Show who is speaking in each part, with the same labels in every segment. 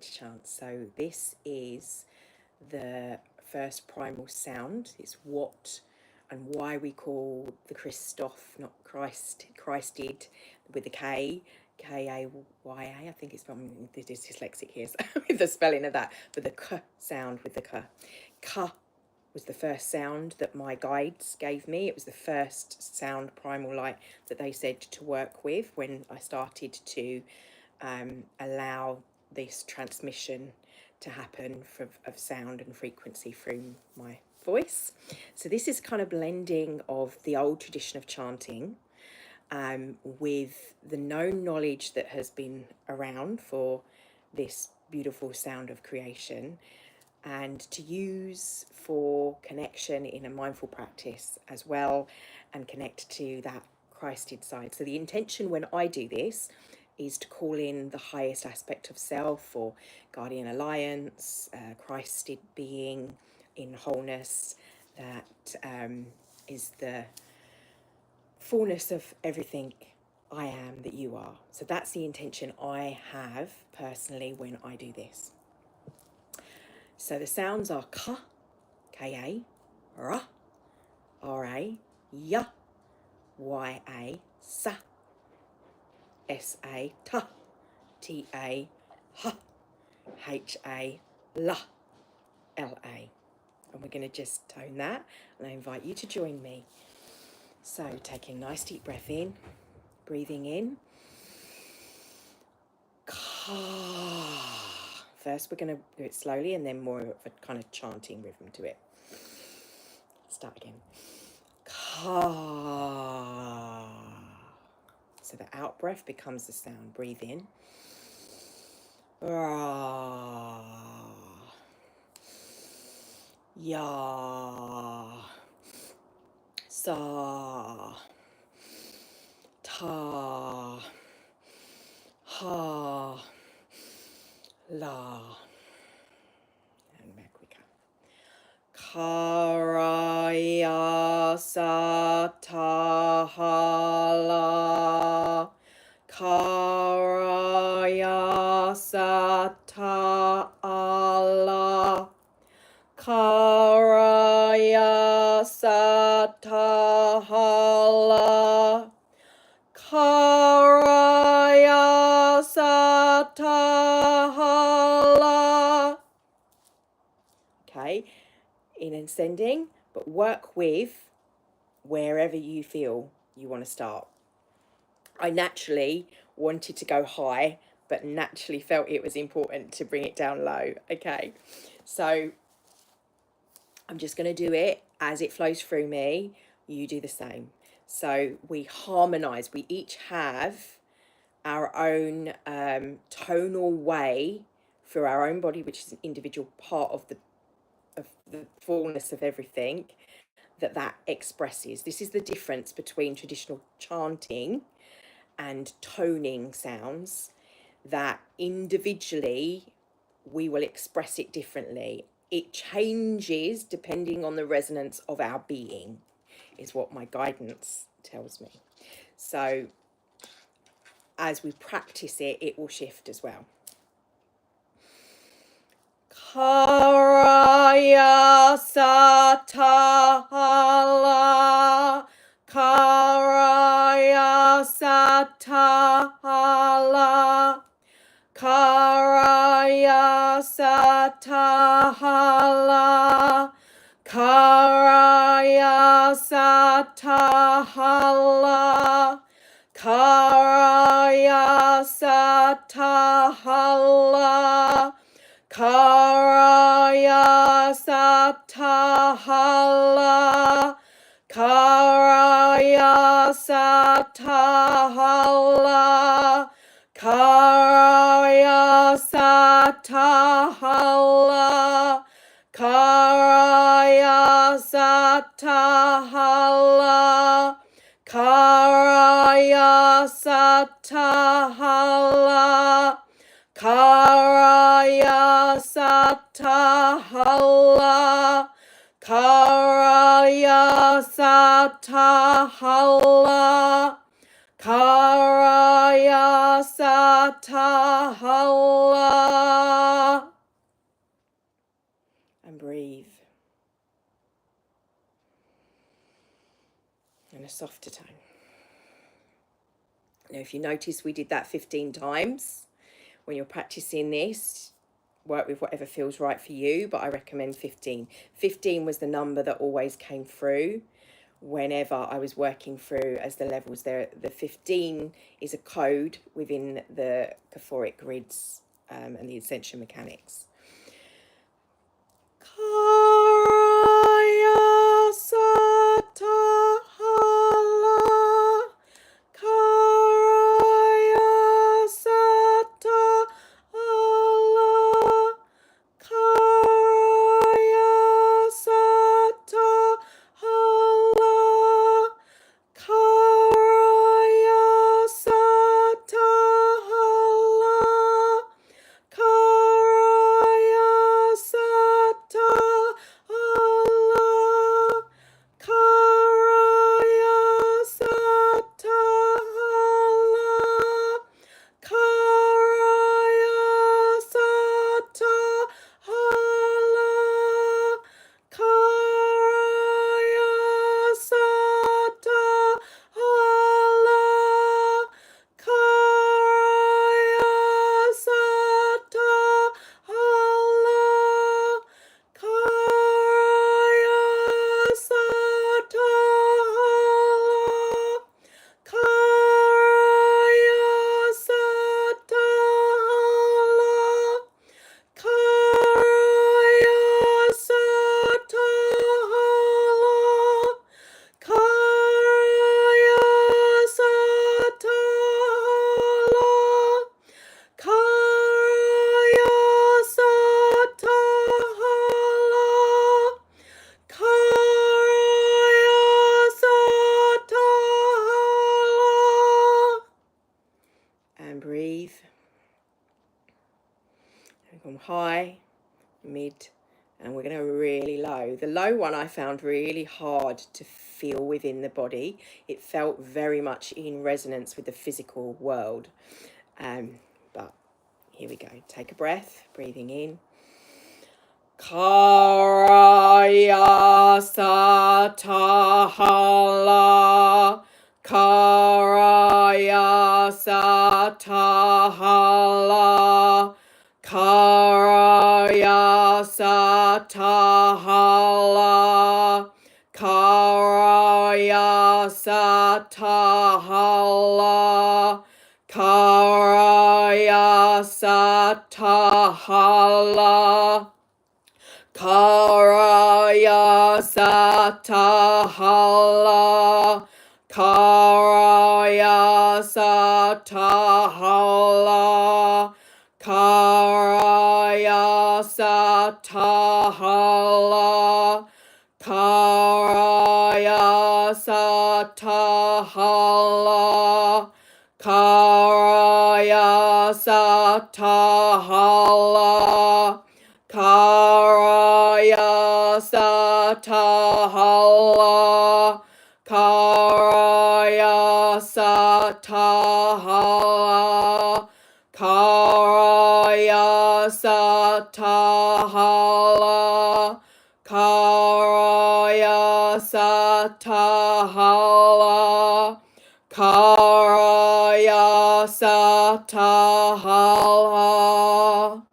Speaker 1: to chant. So this is the first primal sound. It's what and why we call the Christoph, not Christ, Christed with a K, K-A-Y-A. I think it's from the dyslexic here, so with the spelling of that, but the K sound with the K. K was the first sound that my guides gave me. It was the first sound, primal light, that they said to work with when I started to allow this transmission to happen of sound and frequency through my voice. So this is kind of blending of the old tradition of chanting with the known knowledge that has been around for this beautiful sound of creation, and to use for connection in a mindful practice as well, and connect to that Christed side. So the intention when I do this is to call in the highest aspect of self, or guardian alliance, Christed being in wholeness, that is the fullness of everything I am that you are. So that's the intention I have personally when I do this. So the sounds are ka, K-A, ra, R-A, ya, Y-A, sa, S-A, ta, T-A, ha, H-A, la, L-A. And we're going to just tone that, and I invite you to join me. So taking a nice deep breath in, breathing in. Ka. First we're going to do it slowly and then more of a kind of chanting rhythm to it. Start again. Ka. So the out breath becomes the sound. Breathe in. Ra. Ya. Sa. Ta. Ha. La. And back we come. Karaya satahala. Karaya satala. Karaya satahala. Karaya satahala. Okay, in ascending, but work with wherever you feel you want to start. I naturally wanted to go high, but naturally felt it was important to bring it down low. Okay, so I'm just going to do it as it flows through me. You do the same. So we harmonize. We each have our own tonal way for our own body, which is an individual part of the fullness of everything that expresses. This is the difference between traditional chanting and toning sounds, that individually we will express it differently. It changes depending on the resonance of our being, is what my guidance tells me. So as we practice it, it will shift as well. Karaya satahala. Karaya satahala. Karaya satahala. Karaya satahala. Karaya satahala. Karaya satahala. Karaya satahala. Karaya satahala. Karaya satahala. Karaya satahala. Karaya satahala. Karaya satahala. Karaya satahala. and a softer tone. Now, if you notice, we did that 15 times. When you're practicing this, work with whatever feels right for you, but I recommend 15. 15 was the number that always came through whenever I was working through as the levels there. The 15 is a code within the Caphoric grids and the ascension mechanics. Karaya Satahala, Karaya Satahala, Karaya Satahala, Karaya Satahala, Karaya Satahala, Karaya Satahala, Karaya Satahala, Karaya Satahala, Karaya Satahala, Karaya Satahala, Karaya Satahala, Karaya Satahala, Karaya Satahala, Karaya Satahala, Karaya Satahala. And breathe. Come high, mid, and we're going to really low. The low one I found really hard to feel within the body. It felt very much in resonance with the physical world. But here we go. Take a breath, breathing in. Karaya Satahala, Karaya Satahala, Karaya Satahala, Karaya Satahala, Karaya Satahala, Karaya Satahala, Karaya Satahala, Karaya Satahala, Karaya Satahala, Karaya Satahala, Karaya Satahala, Karaya Satahala, Karaya Satahala, Karaya Satahala, Karaya Satahala.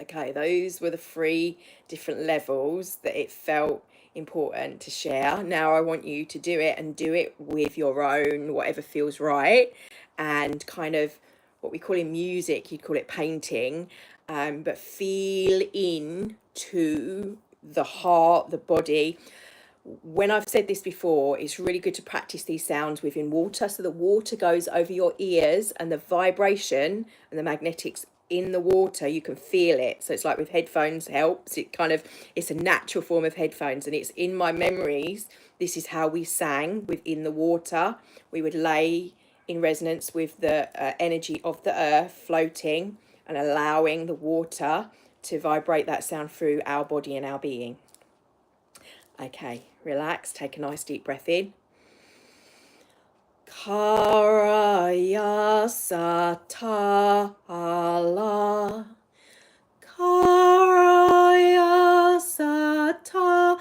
Speaker 1: Okay, those were the 3 different levels that it felt important to share. Now I want you to do it, and do it with your own, whatever feels right, and kind of what we call in music, you'd call it painting, but feel in to the heart, the body. When I've said this before, it's really good to practice these sounds within water, so the water goes over your ears and the vibration and the magnetics in the water, you can feel it. So it's like with headphones helps. It's a natural form of headphones, and it's in my memories. This is how we sang within the water. We would lay in resonance with the energy of the earth floating and allowing the water to vibrate that sound through our body and our being. Okay, relax, take a nice deep breath in. Karaya Satahala, Karaya Satahala,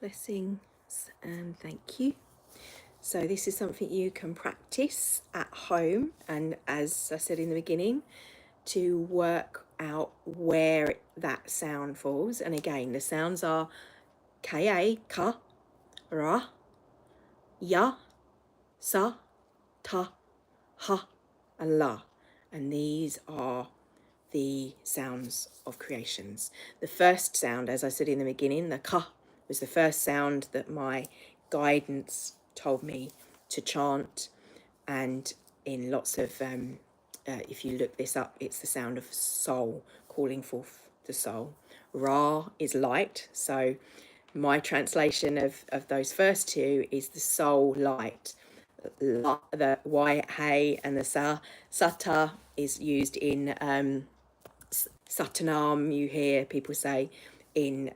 Speaker 1: Blessings and thank you. So this is something you can practice at home, and as I said in the beginning, to work out where that sound falls. And again, the sounds are ka, ka, ra, ya, sa, ta, ha, and la. And these are the sounds of creations. The first sound, as I said in the beginning, the ka, was the first sound that my guidance told me to chant. And in lots of, if you look this up, it's the sound of soul, calling forth the soul. Ra is light. So my translation of those first two is the soul light. La, the Y, hey, and the sa, sata is used in Satanam, you hear people say in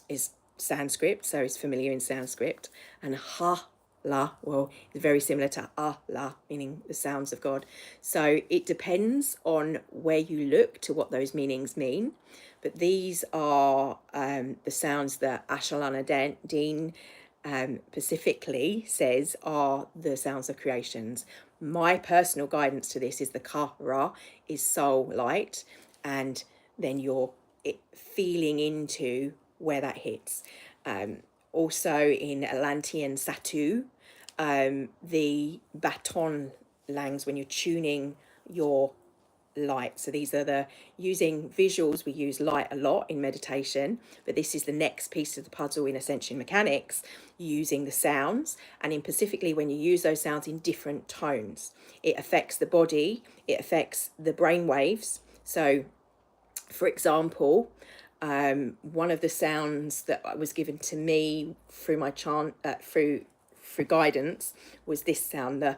Speaker 1: is Sanskrit, so it's familiar in Sanskrit. And ha, la, well, it's very similar to ah, la, meaning the sounds of God. So it depends on where you look to what those meanings mean. But these are the sounds that Ashalana Dean specifically says are the sounds of creations. My personal guidance to this is the ka ra is soul light, and then you're feeling into where that hits. Also in Atlantean Satu, the baton langs when you're tuning your light. So these are the using visuals. We use light a lot in meditation, but this is the next piece of the puzzle in ascension mechanics, using the sounds, and in specifically when you use those sounds in different tones, it affects the body, it affects the brain waves. So for example, one of the sounds that was given to me through my chant, through guidance, was this sound, the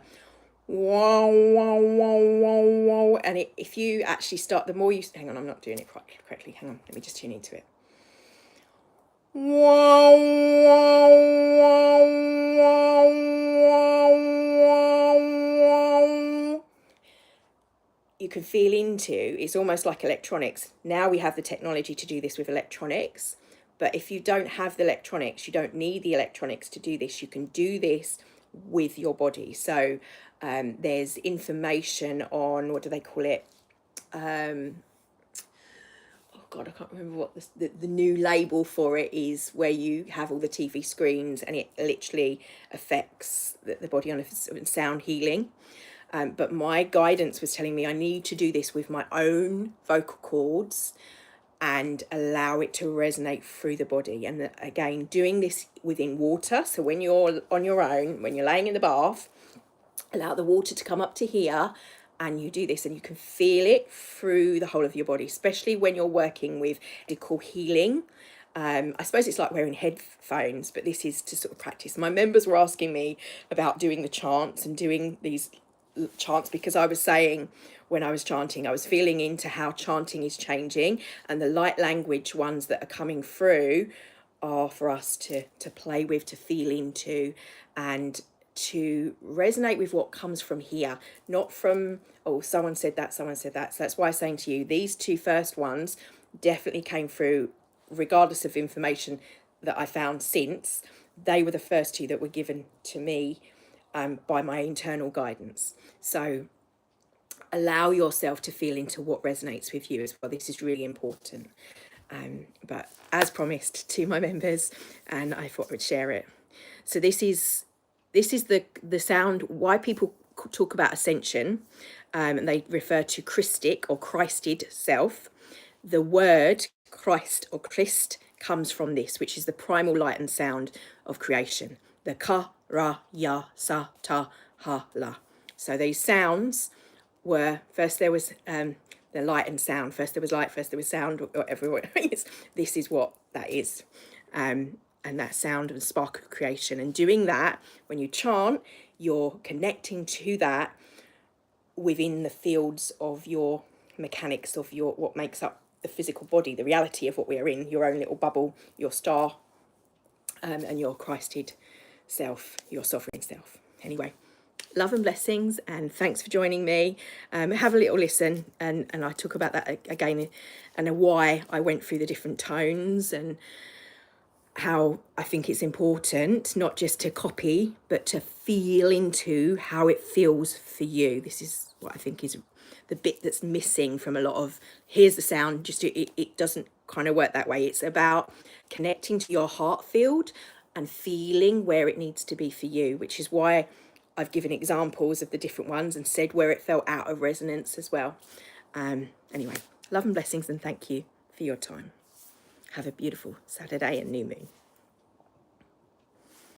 Speaker 1: wow, wow, wow, wow, wow. And if you actually start, the more you, hang on, I'm not doing it correctly. Hang on, let me just tune into it. Wow, wow, wow, wow, wow, wow, wow. You can feel into, it's almost like electronics. Now we have the technology to do this with electronics. But if you don't have the electronics, you don't need the electronics to do this. You can do this with your body. So there's information on, what do they call it? Oh God, I can't remember what the new label for it is, where you have all the TV screens and it literally affects the body on sound healing. But my guidance was telling me I need to do this with my own vocal cords and allow it to resonate through the body. And again, doing this within water. So when you're on your own, when you're laying in the bath, allow the water to come up to here, and you do this and you can feel it through the whole of your body, especially when you're working with medical healing. I suppose it's like wearing headphones, but this is to sort of practice. My members were asking me about doing the chants and doing these chants, because I was saying when I was chanting, I was feeling into how chanting is changing, and the light language ones that are coming through are for us to play with, to feel into, and to resonate with what comes from here, not from, oh, someone said that, someone said that. So that's why I'm saying to you, these two first ones definitely came through, regardless of information that I found since. They were the first two that were given to me by my internal guidance. So allow yourself to feel into what resonates with you as well. This is really important. But as promised to my members, and I thought I would share it. So this is the sound, why people talk about ascension, and they refer to Christic or Christed self. The word Christ or Christ comes from this, which is the primal light and sound of creation. The ka, ra, ya, sa, ta, ha, la. So these sounds were, first there was the light and sound. First there was light, first there was sound, or whatever it is. This is what that is. And that sound and spark of creation. And doing that, when you chant, you're connecting to that within the fields of your mechanics, of your, what makes up the physical body, the reality of what we are in, your own little bubble, your star, and your Christed self, your sovereign self. Anyway, love and blessings, and thanks for joining me. Have a little listen, and I talk about that again, and why I went through the different tones, and how I think it's important not just to copy, but to feel into how it feels for you. This is what I think is the bit that's missing from a lot of, here's the sound, just it doesn't kind of work that way. It's about connecting to your heart field and feeling where it needs to be for you, which is why I've given examples of the different ones and said where it felt out of resonance as well. Anyway, love and blessings, and thank you for your time. Have a beautiful Saturday and new moon.